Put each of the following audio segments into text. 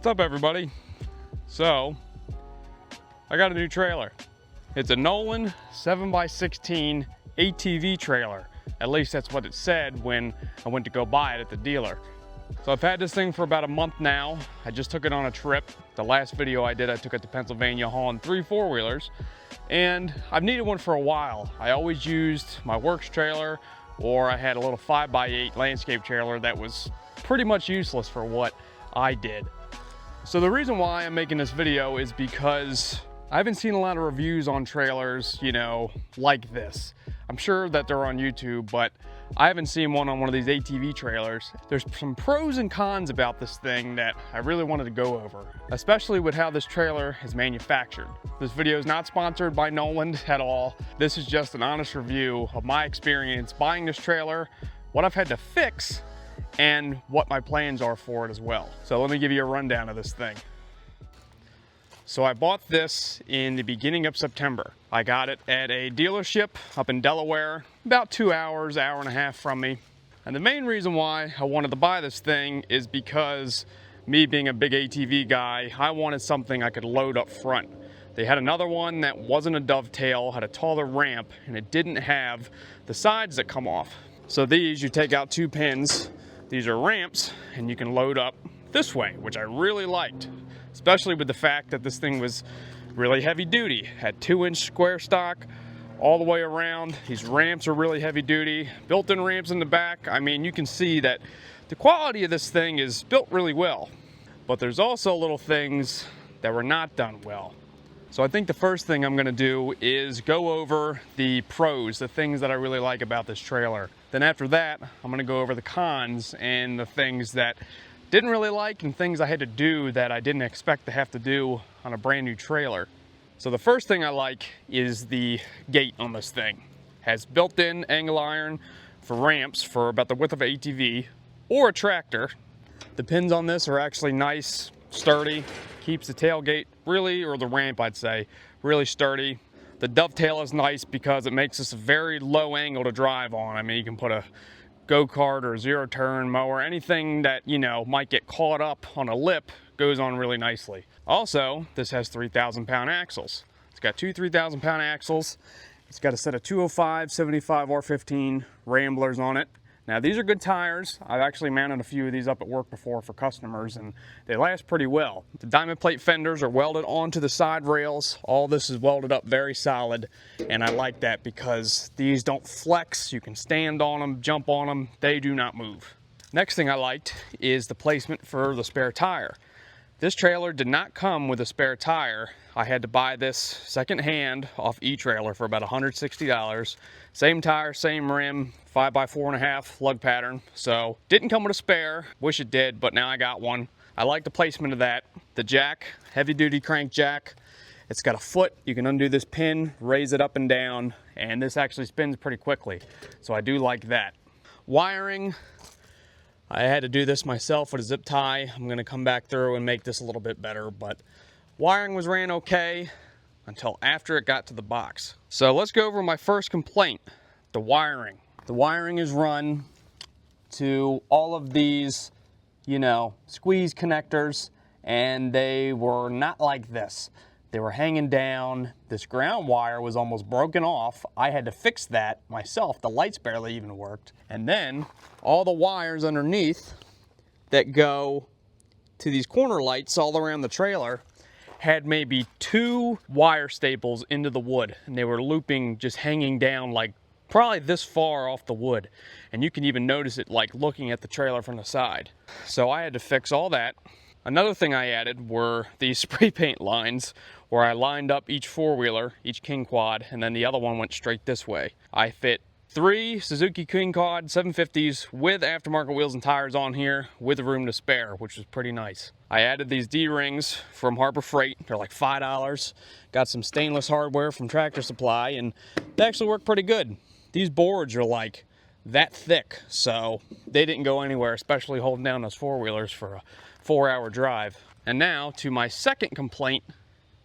What's up, everybody? So, I got a new trailer. It's a Nolan 7x16 ATV trailer. At least that's what it said when I went to go buy it at the dealer. So I've had this thing for about a month now. I just took it on a trip. The last video I did, I took it to Pennsylvania hauling 3 4-wheelers. And I've needed one for a while. I always used my works trailer, or I had a little 5x8 landscape trailer that was pretty much useless for what I did. So the reason why I'm making this video is because I haven't seen a lot of reviews on trailers, you know, like this. I'm sure that they're on YouTube, but I haven't seen one on one of these ATV trailers. There's some pros and cons about this thing that I really wanted to go over, especially with how this trailer is manufactured. This video is not sponsored by Nolan at all. This is just an honest review of my experience buying this trailer, what I've had to fix, and what my plans are for it as well. So let me give you a rundown of this thing. So I bought this in the beginning of September. I got it at a dealership up in Delaware, about 2 hours, hour and a half from me. And the main reason why I wanted to buy this thing is because me being a big ATV guy, I wanted something I could load up front. They had another one that wasn't a dovetail, had a taller ramp, and it didn't have the sides that come off. So these, you take out 2 pins. These are ramps, and you can load up this way, which I really liked, especially with the fact that this thing was really heavy duty. Had 2-inch square stock all the way around. These ramps are really heavy duty, built-in ramps in the back. I mean, you can see that the quality of this thing is built really well, but there's also little things that were not done well. So I think the first thing I'm gonna do is go over the pros, the things that I really like about this trailer. Then after that, I'm gonna go over the cons and the things that didn't really like and things I had to do that I didn't expect to have to do on a brand new trailer. So the first thing I like is the gate on this thing. It has built-in angle iron for ramps for about the width of an ATV or a tractor. The pins on this are actually nice, sturdy, keeps the tailgate really, or the ramp I'd say, really sturdy. The dovetail is nice because it makes this a very low angle to drive on. I mean, you can put a go-kart or zero turn mower, anything that, you know, might get caught up on a lip goes on really nicely. Also, this has 3,000-pound axles. It's got 2 3,000-pound axles. It's got a set of 205 75 R15 Ramblers on it. Now these are good tires. I've actually mounted a few of these up at work before for customers, and they last pretty well. The diamond plate fenders are welded onto the side rails. All this is welded up very solid, and I like that because these don't flex. You can stand on them, jump on them. They do not move. Next thing I liked is the placement for the spare tire. This trailer did not come with a spare tire. I had to buy this secondhand off eTrailer for about $160. Same tire, same rim, 5x4.5 lug pattern. So didn't come with a spare. Wish it did, but now I got one. I like the placement of that. The jack, heavy duty crank jack. It's got a foot. You can undo this pin, raise it up and down, and this actually spins pretty quickly. So I do like that. Wiring. I had to do this myself with a zip tie. I'm gonna come back through and make this a little bit better, but wiring ran okay until after it got to the box. So let's go over my first complaint, the wiring. The wiring is run to all of these, you know, squeeze connectors, and they were not like this. They were hanging down. This ground wire was almost broken off. I had to fix that myself. The lights barely even worked. And then all the wires underneath that go to these corner lights all around the trailer had maybe 2 wire staples into the wood, and they were looping, just hanging down like probably this far off the wood. And you can even notice it like looking at the trailer from the side. So I had to fix all that. Another thing I added were these spray paint lines where I lined up each 4-wheeler, each King Quad, and then the other one went straight this way. I fit 3 Suzuki King Quad 750s with aftermarket wheels and tires on here with room to spare, which was pretty nice. I added these D-rings from Harbor Freight. They're like $5. Got some stainless hardware from Tractor Supply, and they actually work pretty good. These boards are like that thick, so they didn't go anywhere, especially holding down those 4-wheelers for a 4-hour drive. And now to my second complaint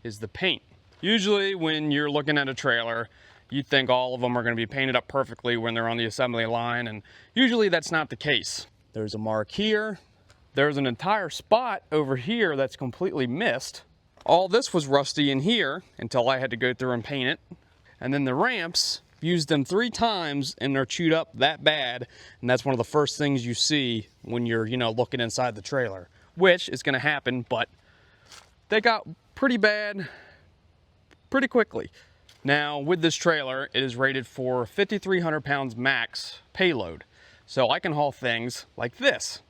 is the paint. Usually when you're looking at a trailer, you think all of them are going to be painted up perfectly when they're on the assembly line, and usually that's not the case. There's a mark here, there's an entire spot over here that's completely missed. All this was rusty in here until I had to go through and paint it. And then the ramps, used them 3 times and they're chewed up that bad. And that's one of the first things you see when you're, looking inside the trailer, which is gonna happen, but they got pretty bad pretty quickly. Now with this trailer, it is rated for 5,300 pounds max payload. So I can haul things like this.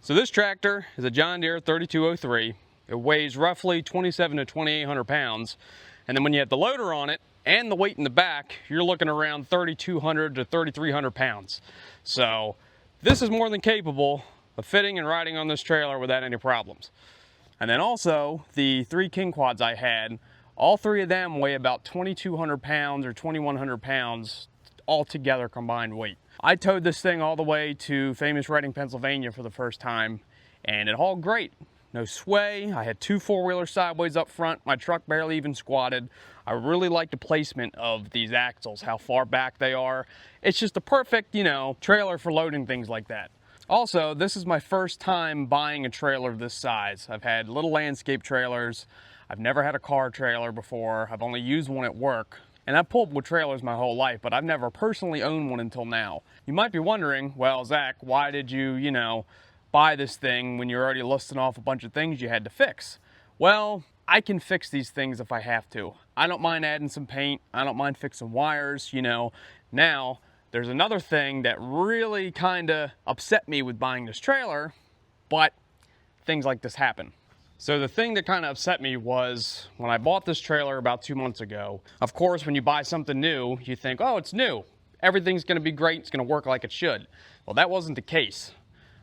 So this tractor is a John Deere 3203. It weighs roughly 27 to 2,800 pounds. And then when you have the loader on it and the weight in the back, you're looking around 3,200 to 3,300 pounds. So this is more than capable of fitting and riding on this trailer without any problems. And then also the 3 king quads I had, all 3 of them weigh about 2,200 pounds or 2,100 pounds altogether combined weight. I towed this thing all the way to famous Reading, Pennsylvania for the first time, and it hauled great. No sway. I had 2 4-wheelers sideways up front. My truck barely even squatted. I really like the placement of these axles, how far back they are. It's just the perfect, trailer for loading things like that. Also, this is my first time buying a trailer of this size. I've had little landscape trailers. I've never had a car trailer before. I've only used one at work. And I've pulled with trailers my whole life, but I've never personally owned one until now. You might be wondering, well, Zach, why did you, buy this thing when you're already listing off a bunch of things you had to fix? Well, I can fix these things if I have to. I don't mind adding some paint. I don't mind fixing wires, Now, there's another thing that really kind of upset me with buying this trailer, but things like this happen. So the thing that kind of upset me was when I bought this trailer about 2 months ago. Of course, when you buy something new, you think, oh, it's new. Everything's gonna be great, it's gonna work like it should. Well, that wasn't the case.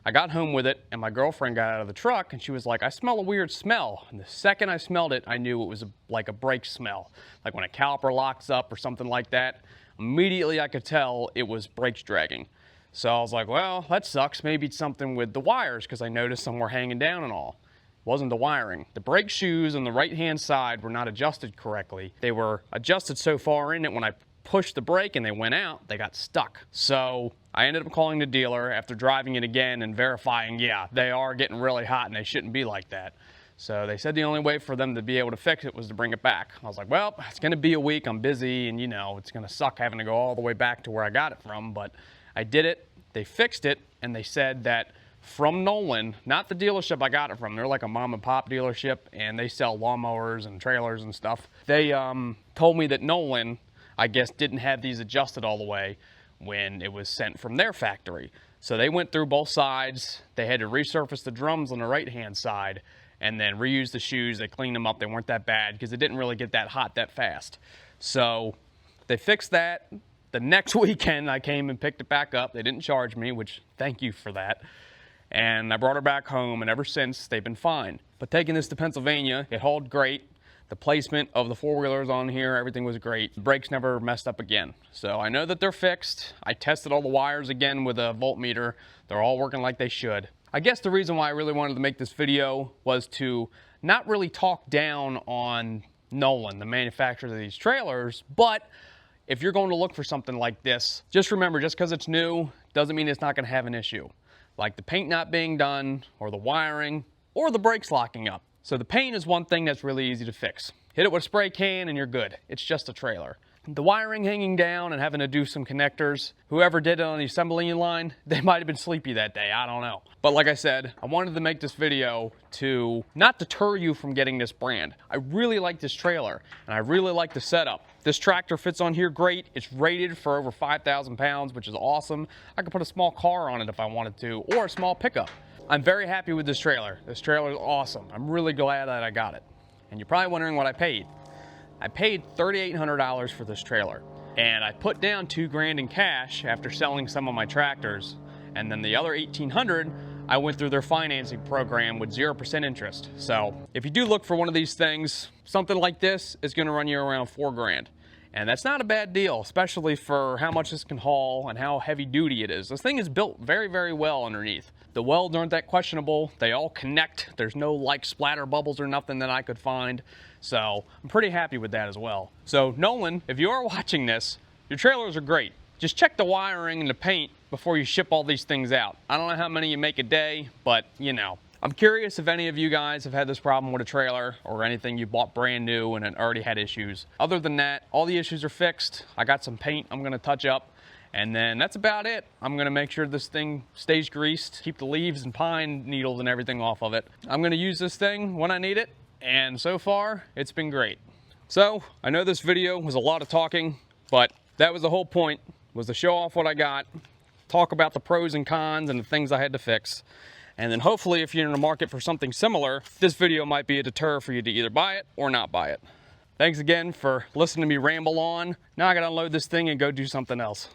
I got home with it and my girlfriend got out of the truck and she was like, I smell a weird smell. And the second I smelled it, I knew it was like a brake smell. Like when a caliper locks up or something like that, immediately I could tell it was brakes dragging. So I was like, well, that sucks. Maybe it's something with the wires because I noticed some were hanging down and all. Wasn't the wiring. The brake shoes on the right-hand side were not adjusted correctly. They were adjusted so far in it when I pushed the brake and they went out, they got stuck. So I ended up calling the dealer after driving it again and verifying, yeah, they are getting really hot and they shouldn't be like that. So they said the only way for them to be able to fix it was to bring it back. I was like, well, it's gonna be a week, I'm busy, and it's gonna suck having to go all the way back to where I got it from, but I did it, they fixed it, and they said that from Nolan, not the dealership I got it from, they're like a mom and pop dealership and they sell lawnmowers and trailers and stuff. They told me that Nolan, I guess, didn't have these adjusted all the way when it was sent from their factory. So they went through both sides, they had to resurface the drums on the right hand side and then reuse the shoes. They cleaned them up, they weren't that bad because it didn't really get that hot that fast. So they fixed that. The next weekend I came and picked it back up. They didn't charge me, which thank you for that. And I brought her back home, and ever since, they've been fine. But taking this to Pennsylvania, it hauled great. The placement of the 4-wheelers on here, everything was great. The brakes never messed up again. So I know that they're fixed. I tested all the wires again with a voltmeter. They're all working like they should. I guess the reason why I really wanted to make this video was to not really talk down on Nolan, the manufacturer of these trailers, but if you're going to look for something like this, just remember, just because it's new doesn't mean it's not going to have an issue. Like the paint not being done, or the wiring, or the brakes locking up. So the paint is one thing that's really easy to fix. Hit it with a spray can and you're good. It's just a trailer. The wiring hanging down and having to do some connectors, whoever did it on the assembly line, they might have been sleepy that day, I don't know. But like I said, I wanted to make this video to not deter you from getting this brand. I really like this trailer and I really like the setup. This tractor fits on here great. It's rated for over 5,000 pounds, which is awesome. I could put a small car on it if I wanted to, or a small pickup. I'm very happy with this trailer. This trailer is awesome. I'm really glad that I got it. And you're probably wondering what I paid. I paid $3,800 for this trailer, and I put down $2,000 in cash after selling some of my tractors, and then the other $1,800 I went through their financing program with 0% interest. So if you do look for one of these things, something like this is going to run you around $4,000. And that's not a bad deal, especially for how much this can haul and how heavy duty it is. This thing is built very, very well underneath. The welds aren't that questionable. They all connect. There's no like splatter bubbles or nothing that I could find. So I'm pretty happy with that as well. So Nolan, if you are watching this, your trailers are great. Just check the wiring and the paint before you ship all these things out. I don't know how many you make a day, but you know. I'm curious if any of you guys have had this problem with a trailer or anything you bought brand new and it already had issues. Other than that, all the issues are fixed. I got some paint I'm gonna touch up, and then that's about it. I'm gonna make sure this thing stays greased, keep the leaves and pine needles and everything off of it. I'm gonna use this thing when I need it, and so far, it's been great. So, I know this video was a lot of talking, but that was the whole point, was to show off what I got, talk about the pros and cons and the things I had to fix. And then hopefully if you're in the market for something similar, this video might be a deter for you to either buy it or not buy it. Thanks again for listening to me ramble on. Now I gotta unload this thing and go do something else.